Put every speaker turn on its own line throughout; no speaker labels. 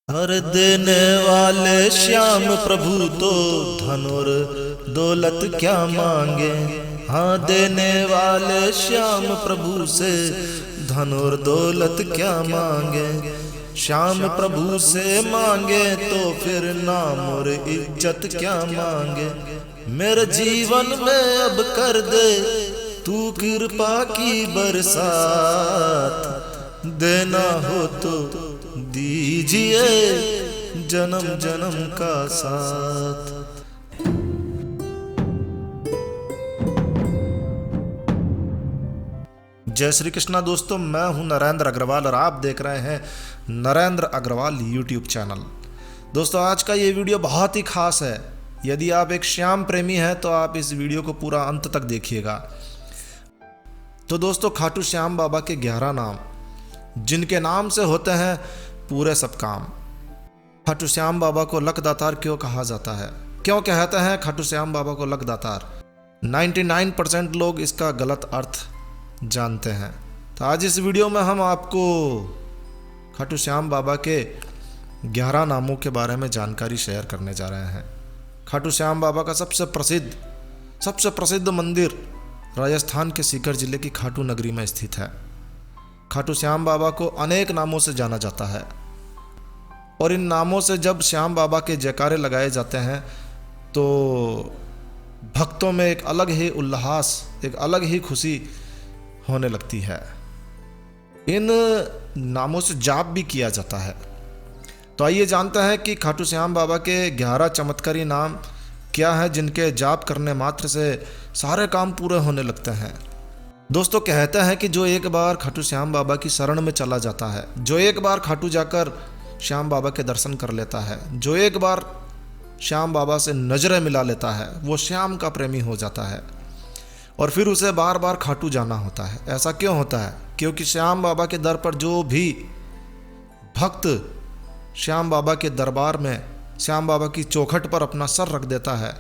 हर देने वाले श्याम प्रभु तो धन और दौलत क्या मांगे। हाँ, देने वाले श्याम प्रभु से धन और दौलत क्या मांगे। श्याम प्रभु से मांगे तो फिर नाम और इज्जत क्या मांगे। मेरे जीवन में अब कर दे तू कृपा की बरसात, देना हो तो दीजिए जन्म जन्म का साथ। जय श्री कृष्णा दोस्तों, मैं हूं नरेंद्र अग्रवाल और आप देख रहे हैं नरेंद्र अग्रवाल यूट्यूब चैनल। दोस्तों, आज का ये वीडियो बहुत ही खास है। यदि आप एक श्याम प्रेमी हैं तो आप इस वीडियो को पूरा अंत तक देखिएगा। तो दोस्तों, खाटू श्याम बाबा के 11 नाम, जिनके नाम से होते हैं पूरे सब काम। खाटू श्याम बाबा को लकदातार क्यों कहा जाता है? क्यों कहते हैं खाटू श्याम बाबा को लकदातार? 99% लोग इसका गलत अर्थ जानते हैं। तो आज इस वीडियो में हम आपको खाटू श्याम बाबा के 11 नामों के बारे में जानकारी शेयर करने जा रहे हैं। खाटू श्याम बाबा का सबसे प्रसिद्ध मंदिर राजस्थान के सीकर जिले की खाटू नगरी में स्थित है। खाटू श्याम बाबा को अनेक नामों से जाना जाता है और इन नामों से जब श्याम बाबा के जयकारे लगाए जाते हैं तो भक्तों में एक अलग ही उल्लास, एक अलग ही खुशी होने लगती है। इन नामों से जाप भी किया जाता है। तो आइए जानते हैं कि खाटू श्याम बाबा के 11 चमत्कारी नाम क्या हैं, जिनके जाप करने मात्र से सारे काम पूरे होने लगते हैं। दोस्तों, कहते हैं कि जो एक बार खाटू श्याम बाबा की शरण में चला जाता है, जो एक बार खाटू जाकर श्याम बाबा के दर्शन कर लेता है, जो एक बार श्याम बाबा से नजरें मिला लेता है, वो श्याम का प्रेमी हो जाता है और फिर उसे बार बार खाटू जाना होता है। ऐसा क्यों होता है? क्योंकि श्याम बाबा के दर पर जो भी भक्त श्याम बाबा के दरबार में श्याम बाबा की चौखट पर अपना सर रख देता है,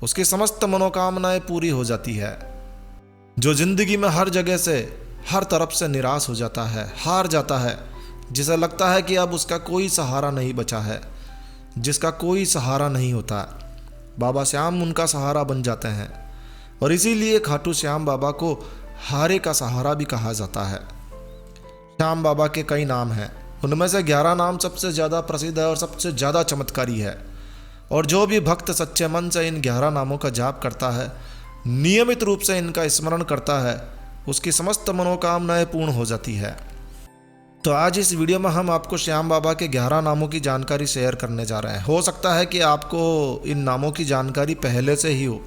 उसकी समस्त मनोकामनाएं पूरी हो जाती है। जो जिंदगी में हर जगह से, हर तरफ से निराश हो जाता है, हार जाता है, जिसे लगता है कि अब उसका कोई सहारा नहीं बचा है, जिसका कोई सहारा नहीं होता, बाबा श्याम उनका सहारा बन जाते हैं। और इसीलिए खाटू श्याम बाबा को हारे का सहारा भी कहा जाता है। श्याम बाबा के कई नाम हैं, उनमें से 11 नाम सबसे ज़्यादा प्रसिद्ध है और सबसे ज़्यादा चमत्कारी है। और जो भी भक्त सच्चे मन से इन 11 नामों का जाप करता है, नियमित रूप से इनका स्मरण करता है, उसकी समस्त मनोकामनाएं पूर्ण हो जाती है। तो आज इस वीडियो में हम आपको श्याम बाबा के 11 नामों की जानकारी शेयर करने जा रहे हैं। हो सकता है कि आपको इन नामों की जानकारी पहले से ही हो,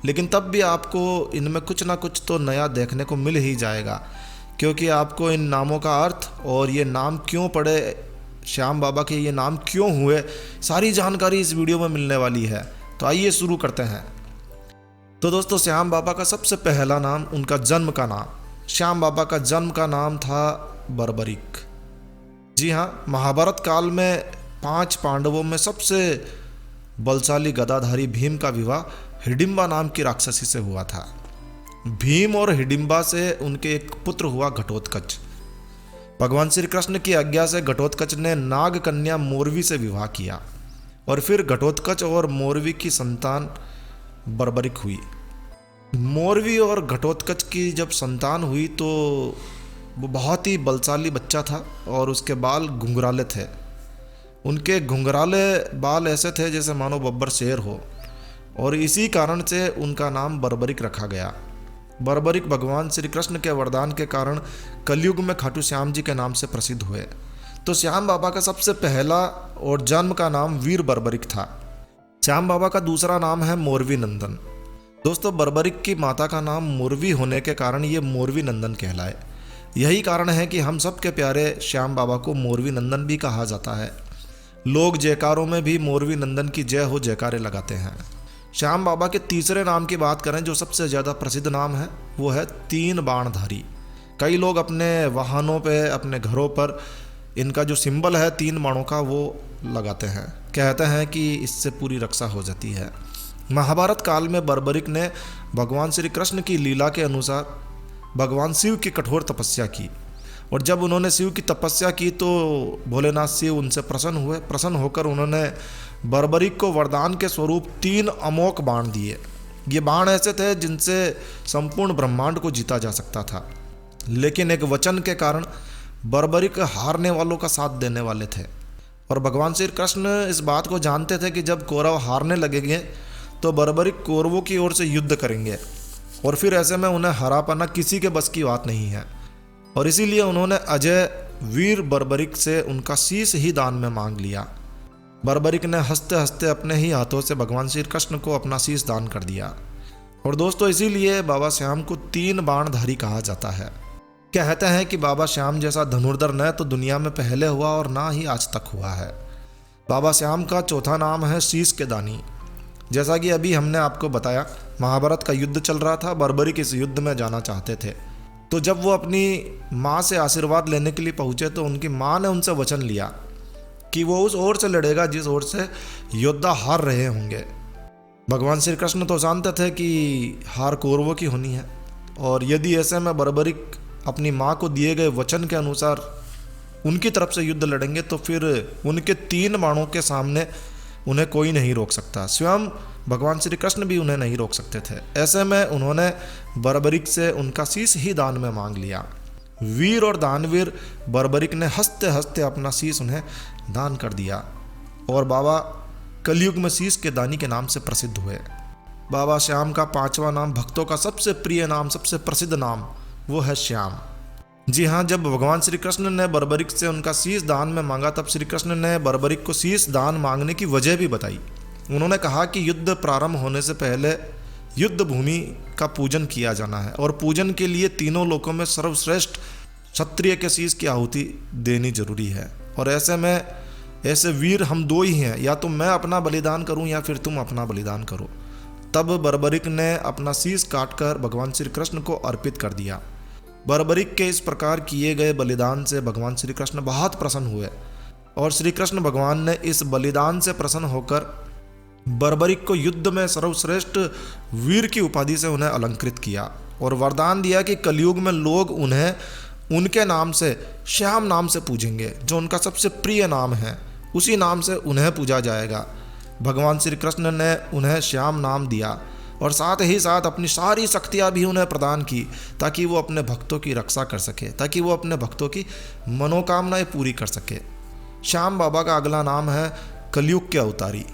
लेकिन तब भी आपको इनमें कुछ ना कुछ तो नया देखने को मिल ही जाएगा, क्योंकि आपको इन नामों का अर्थ और ये नाम क्यों पड़े, श्याम बाबा के ये नाम क्यों हुए, सारी जानकारी इस वीडियो में मिलने वाली है। तो आइए शुरू करते हैं। तो दोस्तों, श्याम बाबा का सबसे पहला नाम, उनका जन्म का नाम। श्याम बाबा का जन्म का नाम था बर्बरिक। जी हाँ, महाभारत काल में 5 पांडवों में सबसे बलशाली गदाधारी भीम का विवाह हिडिंबा नाम की राक्षसी से हुआ था। भीम और हिडिंबा से उनके एक पुत्र हुआ घटोत्कच। भगवान श्री कृष्ण की आज्ञा से घटोत्कच ने नाग कन्या मोरवी से विवाह किया और फिर घटोत्कच और मोरवी की संतान बर्बरिक हुई। मोरवी और घटोत्कच की जब संतान हुई तो वो बहुत ही बलशाली बच्चा था और उसके बाल घुंघराले थे। उनके घुंघराले बाल ऐसे थे जैसे मानो बब्बर शेर हो, और इसी कारण से उनका नाम बर्बरिक रखा गया। बर्बरिक भगवान श्री कृष्ण के वरदान के कारण कलयुग में खाटू श्याम जी के नाम से प्रसिद्ध हुए। तो श्याम बाबा का सबसे पहला और जन्म का नाम वीर बर्बरिक था। श्याम बाबा का दूसरा नाम है मोरवी नंदन। दोस्तों, बर्बरिक की माता का नाम मोरवी होने के कारण ये मोरवी नंदन कहलाए। यही कारण है कि हम सबके प्यारे श्याम बाबा को मोरवी नंदन भी कहा जाता है। लोग जयकारों में भी मोरवी नंदन की जय हो जयकारे लगाते हैं। श्याम बाबा के तीसरे नाम की बात करें, जो सबसे ज़्यादा प्रसिद्ध नाम है, वो है 3 बाणधारी। कई लोग अपने वाहनों पे, अपने घरों पर इनका जो सिंबल है 3 बाणों का, वो लगाते हैं। कहते हैं कि इससे पूरी रक्षा हो जाती है। महाभारत काल में बर्बरिक ने भगवान श्री कृष्ण की लीला के अनुसार भगवान शिव की कठोर तपस्या की और जब उन्होंने शिव की तपस्या की तो भोलेनाथ शिव उनसे प्रसन्न हुए। प्रसन्न होकर उन्होंने बर्बरिक को वरदान के स्वरूप 3 अमोघ बाण दिए। ये बाण ऐसे थे जिनसे संपूर्ण ब्रह्मांड को जीता जा सकता था, लेकिन एक वचन के कारण बर्बरिक हारने वालों का साथ देने वाले थे। और भगवान श्री कृष्ण इस बात को जानते थे कि जब कौरव हारने लगेंगे तो बर्बरिक कौरवों की ओर से युद्ध करेंगे, और फिर ऐसे में उन्हें हरा पाना किसी के बस की बात नहीं है। और इसीलिए उन्होंने अजय वीर बर्बरिक से उनका शीश ही दान में मांग लिया। बर्बरिक ने हंसते हंसते अपने ही हाथों से भगवान श्री कृष्ण को अपना शीश दान कर दिया। और दोस्तों, इसीलिए बाबा श्याम को 3 बाणधारी कहा जाता है। कहते हैं कि बाबा श्याम जैसा धनुर्धर न तो दुनिया में पहले हुआ और ना ही आज तक हुआ है। बाबा श्याम का चौथा नाम है शीश के दानी। जैसा कि अभी हमने आपको बताया, महाभारत का युद्ध चल रहा था, बर्बरिक इस युद्ध में जाना चाहते थे। तो जब वो अपनी माँ से आशीर्वाद लेने के लिए पहुँचे तो उनकी माँ ने उनसे वचन लिया कि वो उस ओर से लड़ेगा जिस ओर से योद्धा हार रहे होंगे। भगवान श्री कृष्ण तो जानते थे कि हार कौरवों की होनी है, और यदि ऐसे में बर्बरिक अपनी माँ को दिए गए वचन के अनुसार उनकी तरफ से युद्ध लड़ेंगे तो फिर उनके 3 बाणों के सामने उन्हें कोई नहीं रोक सकता। स्वयं भगवान श्री कृष्ण भी उन्हें नहीं रोक सकते थे। ऐसे में उन्होंने बर्बरिक से उनका शीश ही दान में मांग लिया। वीर और दानवीर बर्बरिक ने हंसते हंसते अपना शीश उन्हें दान कर दिया, और बाबा कलयुग में शीश के दानी के नाम से प्रसिद्ध हुए। बाबा श्याम का 5वां नाम, भक्तों का सबसे प्रिय नाम, सबसे प्रसिद्ध नाम, वो है श्याम। जी हाँ, जब भगवान श्री कृष्ण ने बर्बरिक से उनका शीश दान में मांगा तब श्री कृष्ण ने बर्बरिक को शीश दान मांगने की वजह भी बताई। उन्होंने कहा कि युद्ध प्रारंभ होने से पहले युद्ध भूमि का पूजन किया जाना है, और पूजन के लिए तीनों लोकों में सर्वश्रेष्ठ क्षत्रिय के शीश की आहुति देनी जरूरी है। और ऐसे में ऐसे वीर हम 2 ही हैं, या तो मैं अपना बलिदान करूं या फिर तुम अपना बलिदान करो। तब बर्बरिक ने अपना शीश काटकर भगवान श्री कृष्ण को अर्पित कर दिया। बर्बरिक के इस प्रकार किए गए बलिदान से भगवान श्री कृष्ण बहुत प्रसन्न हुए, और श्री कृष्ण भगवान ने इस बलिदान से प्रसन्न होकर बर्बरिक को युद्ध में सर्वश्रेष्ठ वीर की उपाधि से उन्हें अलंकृत किया, और वरदान दिया कि कलयुग में लोग उन्हें उनके नाम से, श्याम नाम से पूजेंगे, जो उनका सबसे प्रिय नाम है, उसी नाम से उन्हें पूजा जाएगा। भगवान श्री कृष्ण ने उन्हें श्याम नाम दिया, और साथ ही साथ अपनी सारी शक्तियाँ भी उन्हें प्रदान की ताकि वो अपने भक्तों की रक्षा कर सके, ताकि वो अपने भक्तों की मनोकामनाएं पूरी कर सके। श्याम बाबा का अगला नाम है कलयुग के अवतारी।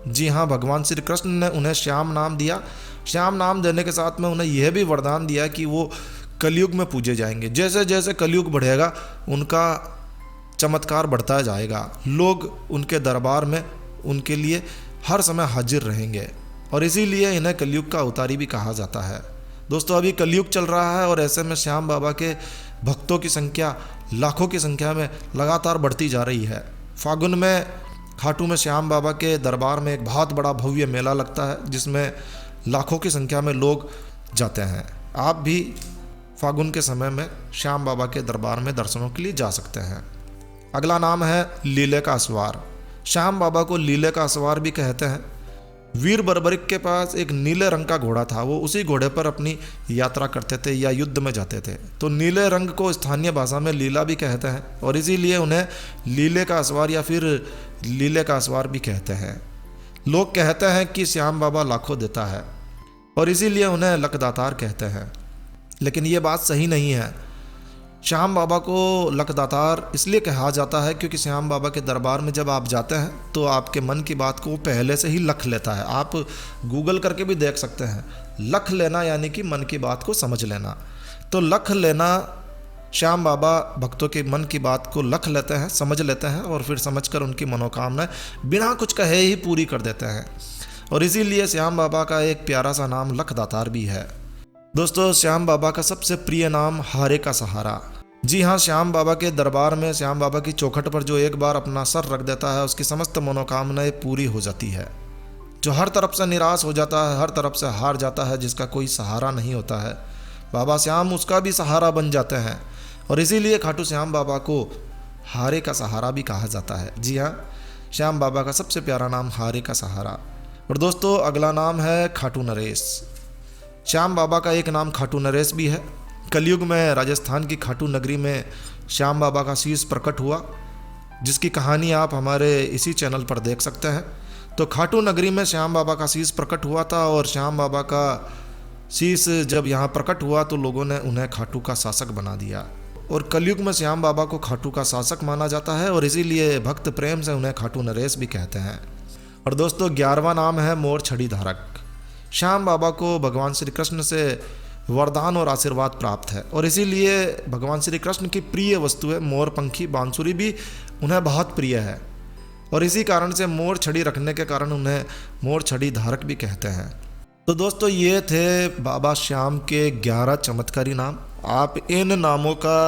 जी हाँ, भगवान श्री कृष्ण ने उन्हें श्याम नाम दिया। श्याम नाम देने के साथ में उन्हें यह भी वरदान दिया कि वो कलयुग में पूजे जाएंगे। जैसे जैसे कलयुग बढ़ेगा उनका चमत्कार बढ़ता जाएगा, लोग उनके दरबार में उनके लिए हर समय हाजिर रहेंगे, और इसीलिए इन्हें कलयुग का अवतारी भी कहा जाता है। दोस्तों, अभी कलयुग चल रहा है, और ऐसे में श्याम बाबा के भक्तों की संख्या लाखों की संख्या में लगातार बढ़ती जा रही है। फागुन में खाटू में श्याम बाबा के दरबार में एक बहुत बड़ा भव्य मेला लगता है, जिसमें लाखों की संख्या में लोग जाते हैं। आप भी फागुन के समय में श्याम बाबा के दरबार में दर्शनों के लिए जा सकते हैं। अगला नाम है लीले का असवार। श्याम बाबा को लीले का असवार भी कहते हैं। वीर बर्बरिक के पास एक नीले रंग का घोड़ा था, वो उसी घोड़े पर अपनी यात्रा करते थे या युद्ध में जाते थे। तो नीले रंग को स्थानीय भाषा में लीला भी कहते हैं, और इसीलिए उन्हें लीले का असवार या फिर लीले का असवार भी कहते हैं। लोग कहते हैं कि श्याम बाबा लाखों देता है, और इसीलिए उन्हें लखदातार कहते हैं, लेकिन ये बात सही नहीं है। श्याम बाबा को लखदातार इसलिए कहा जाता है क्योंकि श्याम बाबा के दरबार में जब आप जाते हैं तो आपके मन की बात को वो पहले से ही लख लेता है। आप गूगल करके भी देख सकते हैं। लख लेना यानी कि मन की बात को समझ लेना। तो लख लेना, श्याम बाबा भक्तों के मन की बात को लख लेते हैं, समझ लेते हैं, और फिर समझकर उनकी मनोकामनाएं बिना कुछ कहे ही पूरी कर देते हैं। और इसीलिए श्याम बाबा का एक प्यारा सा नाम लखदातार भी है। दोस्तों, श्याम बाबा का सबसे प्रिय नाम हारे का सहारा। जी हाँ, श्याम बाबा के दरबार में श्याम बाबा की चौखट पर जो एक बार अपना सर रख देता है उसकी समस्त मनोकामनाएं पूरी हो जाती है। जो हर तरफ से निराश हो जाता है, हर तरफ से हार जाता है, जिसका कोई सहारा नहीं होता है, बाबा श्याम उसका भी सहारा बन जाते हैं। और इसीलिए खाटू श्याम बाबा को हारे का सहारा भी कहा जाता है। जी हाँ, श्याम बाबा का सबसे प्यारा नाम हारे का सहारा। और दोस्तों, अगला नाम है खाटू नरेश। श्याम बाबा का एक नाम खाटू नरेश भी है। कलयुग में राजस्थान की खाटू नगरी में श्याम बाबा का शीश प्रकट हुआ, जिसकी कहानी आप हमारे इसी चैनल पर देख सकते हैं। तो खाटू नगरी में श्याम बाबा का शीश प्रकट हुआ था, और श्याम बाबा का शीश जब यहाँ प्रकट हुआ तो लोगों ने उन्हें खाटू का शासक बना दिया, और कलयुग में श्याम बाबा को खाटू का शासक माना जाता है, और इसीलिए भक्त प्रेम से उन्हें खाटू नरेश भी कहते हैं। और दोस्तों 11वां नाम है मोर छड़ी धारक। श्याम बाबा को भगवान श्री कृष्ण से वरदान और आशीर्वाद प्राप्त है, और इसीलिए भगवान श्री कृष्ण की प्रिय वस्तु है मोर पंखी बांसुरी भी उन्हें बहुत प्रिय है, और इसी कारण से मोर छड़ी रखने के कारण उन्हें मोर छड़ी धारक भी कहते हैं। तो दोस्तों ये थे बाबा श्याम के 11 चमत्कारी नाम। आप इन नामों का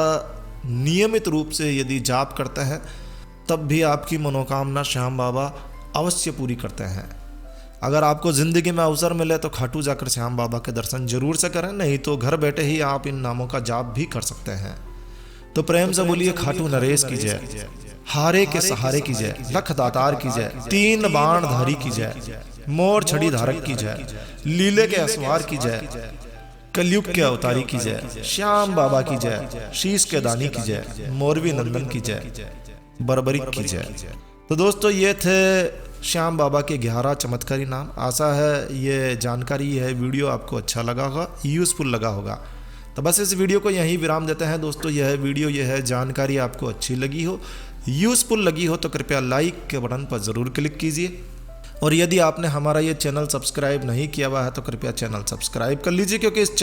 नियमित रूप से यदि जाप करते हैं तब भी आपकी मनोकामना श्याम बाबा अवश्य पूरी करते हैं। अगर आपको ज़िंदगी में अवसर मिले तो खाटू जाकर श्याम बाबा के दर्शन जरूर से करें, नहीं तो घर बैठे ही आप इन नामों का जाप भी कर सकते हैं। तो प्रेम से बोलिए खाटू नरेश की जय, हारे के सहारे की जय, लख दातार की जय, 3 बाण धारी की जय, मोर छड़ी धारक की जय, लीले के असवार की जय, कलयुग के अवतारी की जय, श्याम बाबा की जय, शीश के दानी की जय, मोरवी नंदन की जय, बरबरीक की जय। तो दोस्तों ये थे श्याम बाबा के 11 चमत्कारी नाम। आशा है ये जानकारी, यह वीडियो आपको अच्छा लगा होगा, यूज़फुल लगा होगा। तो बस इस वीडियो को यहीं विराम देते हैं दोस्तों। यह वीडियो, यह जानकारी आपको अच्छी लगी हो, यूज़फुल लगी हो तो कृपया लाइक के बटन पर ज़रूर क्लिक कीजिए, और यदि आपने हमारा ये चैनल सब्सक्राइब नहीं किया हुआ है तो कृपया चैनल सब्सक्राइब कर लीजिए, क्योंकि इस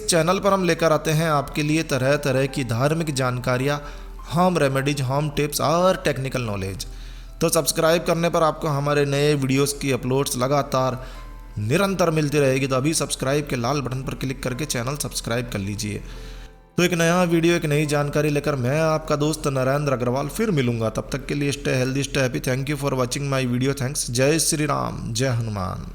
चैनल पर हम लेकर आते हैं आपके लिए तरह तरह की धार्मिक जानकारियाँ, होम रेमेडीज, होम टिप्स और टेक्निकल नॉलेज। तो सब्सक्राइब करने पर आपको हमारे नए वीडियोस की अपलोड्स लगातार निरंतर मिलती रहेगी। तो अभी सब्सक्राइब के लाल बटन पर क्लिक करके चैनल सब्सक्राइब कर लीजिए। तो एक नया वीडियो, एक नई जानकारी लेकर मैं आपका दोस्त नरेंद्र अग्रवाल फिर मिलूंगा। तब तक के लिए stay healthy, stay happy. Thank you for watching my video. Thanks. जय श्री राम, जय हनुमान।